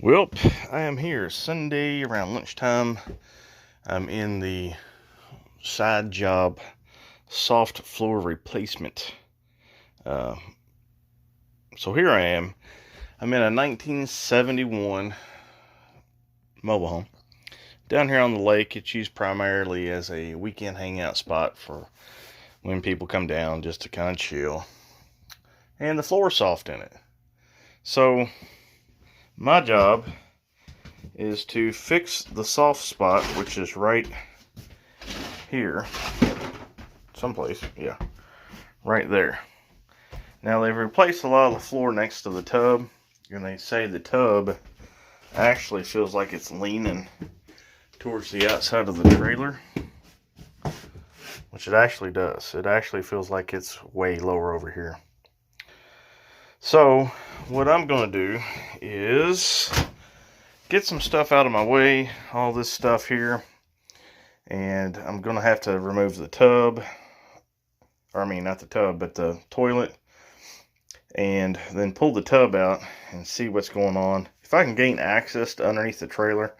Well, I am here Sunday around lunchtime. I'm in the side job soft floor replacement. So here I am. I'm in a 1971 mobile home. Down here on the lake, it's used primarily as a weekend hangout spot for when people come down just to kind of chill. And the floor is soft in it. So my job is to fix the soft spot, which is right here, someplace, yeah, right there. Now they've replaced a lot of the floor next to the tub, and they say the tub actually feels like it's leaning towards the outside of the trailer, which it actually does. It actually feels like it's way lower over here. So what I'm going to do is get some stuff out of my way, all this stuff here, and I'm going to have to remove the tub, or I mean not the tub, but the toilet, and then pull the tub out and see what's going on. If I can gain access to underneath the trailer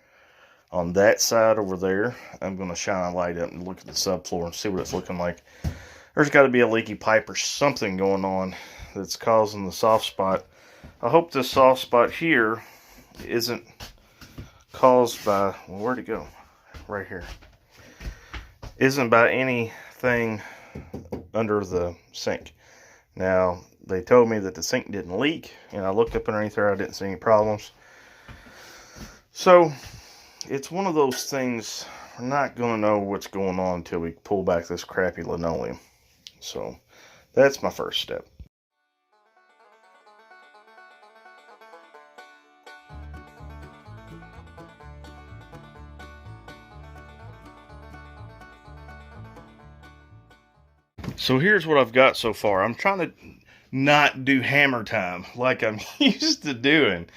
on that side over there, I'm going to shine a light up and look at the subfloor and see what it's looking like. There's got to be a leaky pipe or something going on that's causing the soft spot. I hope this soft spot here isn't caused by, well, where'd it go? Right here. Isn't by anything under the sink. Now, they told me that the sink didn't leak, and I looked up underneath there, I didn't see any problems. So, it's one of those things, we're not going to know what's going on until we pull back this crappy linoleum. So, that's my first step. So here's what I've got so far. I'm trying to not do hammer time like I'm used to doing.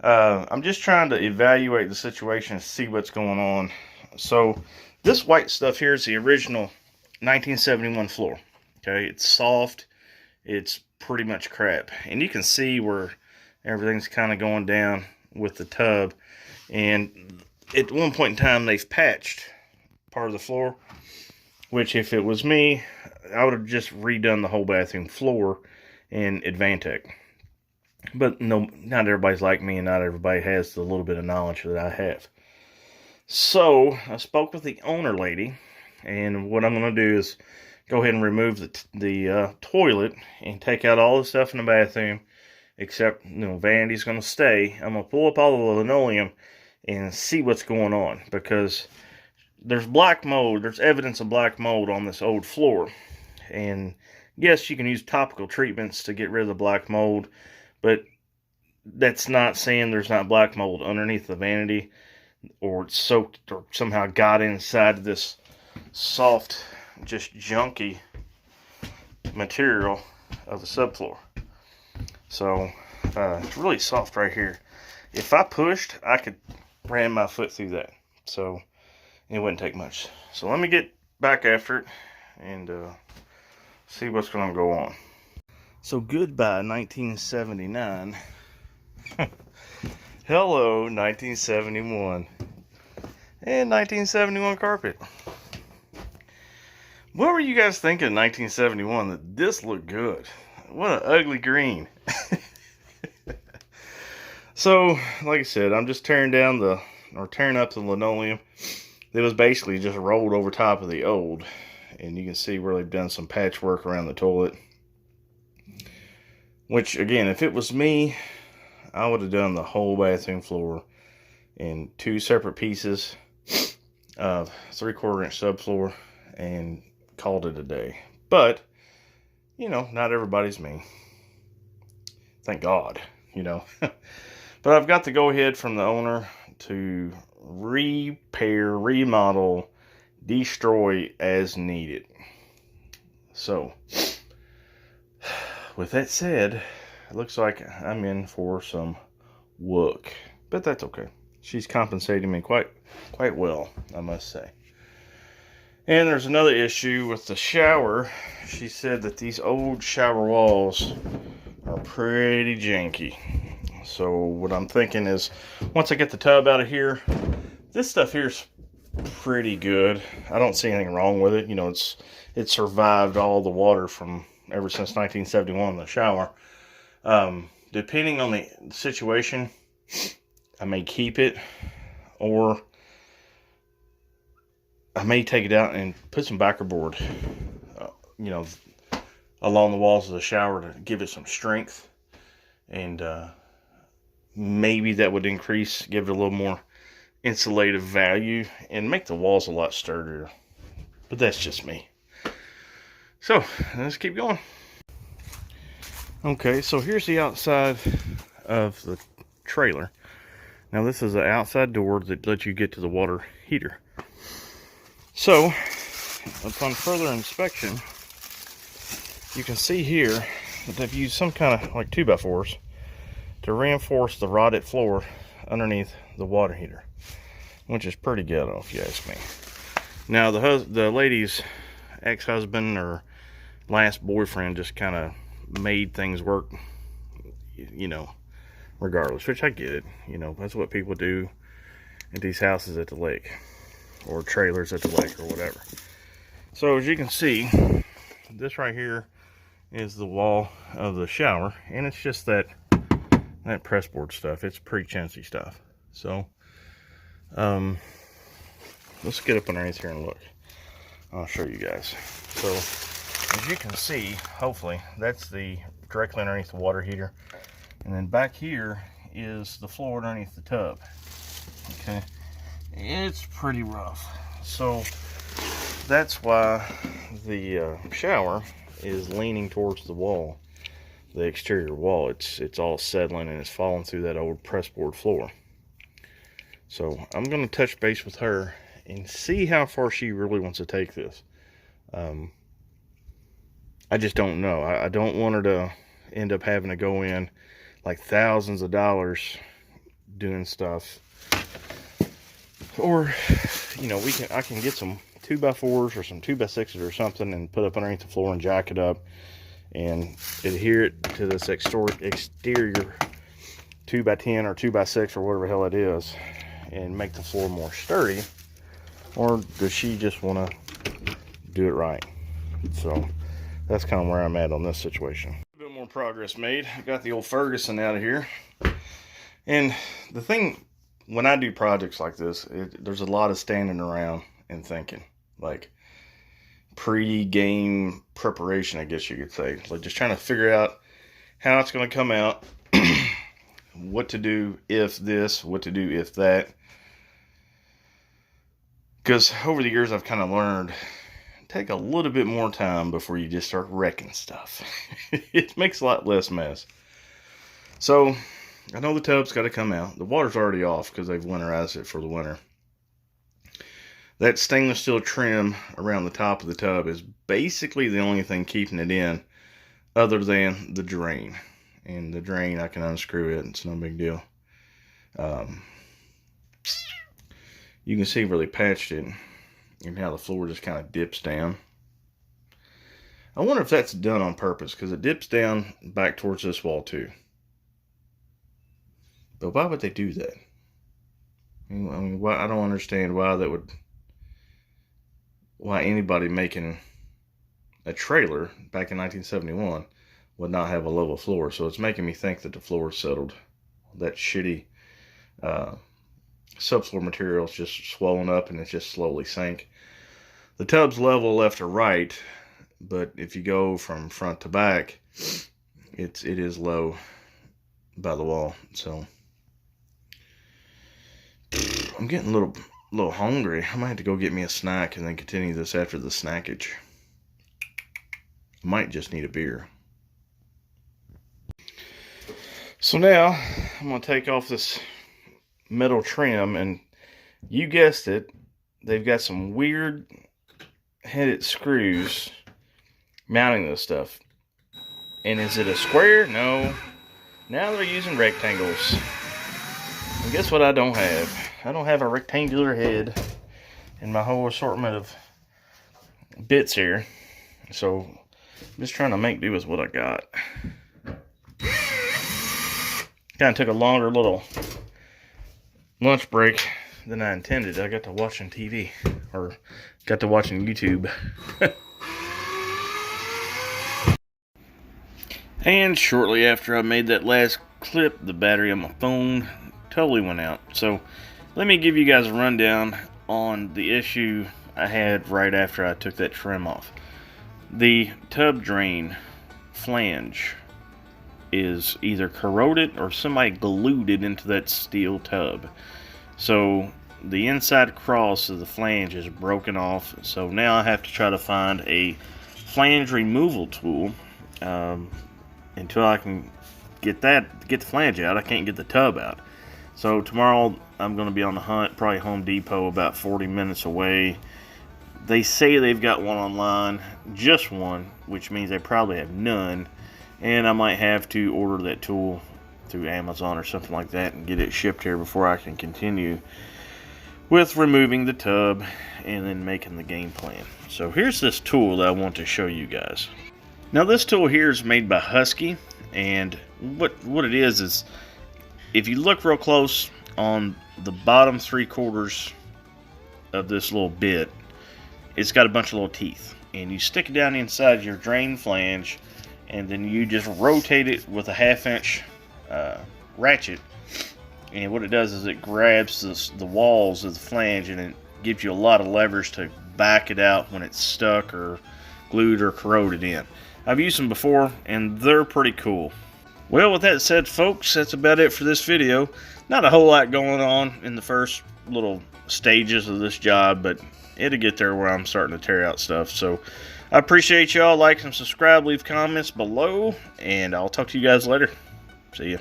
I'm just trying to evaluate the situation and see what's going on. So this white stuff here is the original 1971 floor. Okay, it's soft. It's pretty much crap. And you can see where everything's kind of going down with the tub. And at one point in time, they've patched part of the floor, which if it was me, I would have just redone the whole bathroom floor in Advantech. But no, not everybody's like me, and not everybody has the little bit of knowledge that I have. So I spoke with the owner lady, and what I'm going to do is go ahead and remove the toilet and take out all the stuff in the bathroom, except, vanity's going to stay. I'm going to pull up all the linoleum and see what's going on, because there's black mold. There's evidence of black mold on this old floor. And yes, you can use topical treatments to get rid of the black mold, but that's not saying there's not black mold underneath the vanity, or it's soaked or somehow got inside this soft, just junky material of the subfloor. So it's really soft right here. If I pushed, I could ram my foot through that. So it wouldn't take much. So let me get back after it and see what's going to go on. So goodbye 1979. Hello 1971. And 1971 carpet. What were you guys thinking in 1971 that this looked good? What an ugly green. So, like I said, I'm just tearing up the linoleum. It was basically just rolled over top of the old. And you can see where they've done some patchwork around the toilet. Which, again, if it was me, I would have done the whole bathroom floor in two separate pieces of 3/4 inch subfloor and called it a day. But, not everybody's me. Thank God, But I've got the go-ahead from the owner to repair, remodel, destroy as needed. So, with that said, it looks like I'm in for some work, but that's okay. She's compensating me quite well, I must say. And there's another issue with the shower. She said that these old shower walls are pretty janky. So what I'm thinking is, once I get the tub out of here, this stuff here's pretty good. I don't see anything wrong with it. You know, it survived all the water from ever since 1971 in the shower. Depending on the situation, I may keep it, or I may take it out and put some backer board, you know, along the walls of the shower to give it some strength. And maybe that would increase, give it a little more insulative value and make the walls a lot sturdier. But that's just me. So let's keep going. Okay, so here's the outside of the trailer. Now this is the outside door that lets you get to the water heater. So upon further inspection, you can see here that they've used some kind of like 2x4s to reinforce the rotted floor underneath the water heater, which is pretty ghetto if you ask me. Now the lady's ex-husband or last boyfriend just kind of made things work, you know, regardless, which I get it. You know, that's what people do at these houses at the lake, or trailers at the lake, or whatever. So as you can see, this right here is the wall of the shower, and it's just that pressboard stuff. It's pretty chintzy stuff. So let's get up underneath here and look. I'll show you guys. So as you can see, hopefully that's the directly underneath the water heater, and then back here is the floor underneath the tub. Okay, it's pretty rough. So that's why the shower is leaning towards the wall, the exterior wall. It's all settling and it's falling through that old pressboard floor. So I'm going to touch base with her and see how far she really wants to take this. I just don't know. I don't want her to end up having to go in like thousands of dollars doing stuff. Or, you know, I can get some 2x4s or some 2x6s or something and put up underneath the floor and jack it up and adhere it to this exterior 2x10 or 2x6 or whatever the hell it is, and make the floor more sturdy. Or does she just want to do it right? So that's kind of where I'm at on this situation. A bit more progress made. I got the old Ferguson out of here. And the thing, when I do projects like this, there's a lot of standing around and thinking. Like pre-game preparation, I guess you could say. Like just trying to figure out how it's going to come out. What to do if this, what to do if that. Because over the years I've kind of learned, take a little bit more time before you just start wrecking stuff. It makes a lot less mess. So I know the tub's got to come out. The water's already off because they've winterized it for the winter. That stainless steel trim around the top of the tub is basically the only thing keeping it in, other than the drain. And the drain, I can unscrew it. It's no big deal. You can see where they patched it and how the floor just kind of dips down. I wonder if that's done on purpose, because it dips down back towards this wall too. But why would they do that? I mean, why? I don't understand why that would. Why anybody making a trailer back in 1971 would not have a level floor. So it's making me think that the floor is settled. That shitty subfloor material is just swollen up and it's just slowly sank. The tub's level left to right, but if you go from front to back, it is low by the wall. So I'm getting a little hungry. I might have to go get me a snack and then continue this after the snackage. I might just need a beer. So now I'm going to take off this metal trim, and you guessed it, they've got some weird headed screws mounting this stuff. And is it a square? No. Now they're using rectangles. And guess what I don't have? I don't have a rectangular head in my whole assortment of bits here. So I'm just trying to make do with what I got. Kind of took a longer little lunch break than I intended. I got to watching TV, or got to watching YouTube. And shortly after I made that last clip, the battery on my phone totally went out. So let me give you guys a rundown on the issue I had right after I took that trim off. The tub drain flange is either corroded or somebody glued it into that steel tub. So the inside cross of the flange is broken off. So now I have to try to find a flange removal tool. Until I can get the flange out, I can't get the tub out. So tomorrow I'm going to be on the hunt, probably Home Depot, about 40 minutes away. They say they've got one online, just one, which means they probably have none. And I might have to order that tool through Amazon or something like that and get it shipped here before I can continue with removing the tub and then making the game plan. So here's this tool that I want to show you guys. Now this tool here is made by Husky, and what it is if you look real close on the bottom 3/4 of this little bit, it's got a bunch of little teeth, and you stick it down inside your drain flange, and then you just rotate it with a 1/2 inch ratchet, and what it does is it grabs the walls of the flange, and it gives you a lot of leverage to back it out when it's stuck or glued or corroded in. I've used them before, and they're pretty cool. Well, with that said, folks, that's about it for this video. Not a whole lot going on in the first little stages of this job, but it'll get there where I'm starting to tear out stuff. So I appreciate y'all. Like and subscribe, leave comments below, and I'll talk to you guys later. See ya.